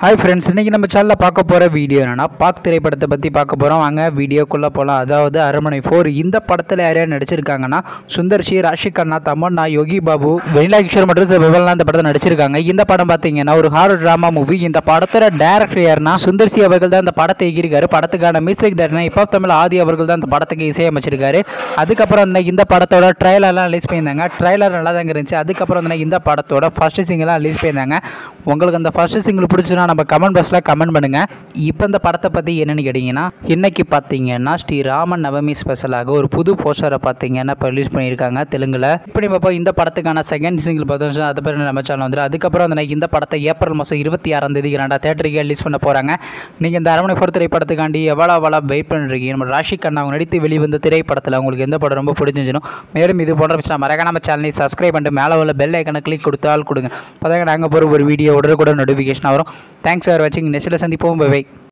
Hi friends, இன்றைக்கி நம்ம சேனலில் பார்க்க போகிற வீடியோ என்னென்னா பாக் திரைப்படத்தை பற்றி பார்க்க போகிறோம். வாங்க வீடியோக்குள்ளே போகலாம். அதாவது அரண்மனை 4 இந்த படத்தில் யார் யார் நடிச்சிருக்காங்கன்னா சுந்தர் சி, ராஷிக் கண்ணா, தமன்னா, யோகி பாபு, வெனிலா கிஷோர் மற்றும் விவல்லாம் இந்த படத்தை நடிச்சிருக்காங்க. இந்த படம் பார்த்தீங்கன்னா ஒரு ஹாரர் ட்ராமா மூவி. இந்த படத்தோட டேரக்டர் யாருன்னா சுந்தர் சி அவர்கள் தான் இந்த படத்தை இயக்கியிருக்காரு. படத்துக்கான மியூசிக் டைரக்டர் இப்போ தமிழ் ஆதி அவர்கள் தான் இந்த படத்துக்கு இசையமைச்சிருக்காரு. அதுக்கப்புறம் இந்த படத்தோட ட்ரைலர்லாம் ரிலீஸ் பண்ணியிருந்தாங்க. ட்ரைலர் நல்லா தாங்க இருந்துச்சு. அதுக்கப்புறம் இந்த படத்தோட ஃபர்ஸ்ட் சிங்கிளாக ரிலீஸ் பண்ணியிருந்தாங்க. உங்களுக்கு அந்த ஃபர்ஸ்ட் சிங்கிள் பிடிச்சுன்னா நம்ம கமெண்ட் பாக்ஸில் கமெண்ட் பண்ணுங்கள். இப்போ இந்த படத்தை பற்றி என்னென்னு கேட்டிங்கன்னா, இன்றைக்கி பார்த்தீங்கன்னா ஸ்ரீ ராம நவமி ஸ்பெஷலாக ஒரு புது போஸ்டரை பார்த்தீங்கன்னா இப்போ ரிலீஸ் பண்ணியிருக்காங்க தெலுங்கில். இப்போ நம்ம இந்த படத்துக்கான செகண்ட் சிங்கிள் பார்த்தோம். அதை பேர் நம்ம சேனல் வந்துடும். அதுக்கப்புறம் இந்த படத்தை ஏப்ரல் மாதம் 26 கிராண்டாக தேட்டருக்கு ரிலீஸ் பண்ண போகிறாங்க. நீங்கள் இந்த அரண்மனை 4 திரைப்படத்துக்காண்டி எவ்வளோ வெயிட் பண்ணுறீங்க? நம்ம ராஷிக் கண்ணா அவங்க நடித்து வெளிவந்த திரைப்படத்தில் உங்களுக்கு எந்த படம் ரொம்ப பிடிச்சிருந்துச்சுனோ, மேலும் இது போன்ற விஷயம் மறக்காம நம்ம சேனலை சப்ஸ்கிரைப் பண்ணிட்டு மேலே உள்ள பெல் ஐக்கனை கிளிக் கொடுத்தால் கொடுங்க. அப்போ நாங்கள் போகிற ஒரு வீடியோ உடனே கூட நோட்டிஃபிகேஷன் வரும். தேங்க்ஸ் ஃபார் வாட்சிங். நெக்ஸ்ட்டில் சந்திப்போம். பை.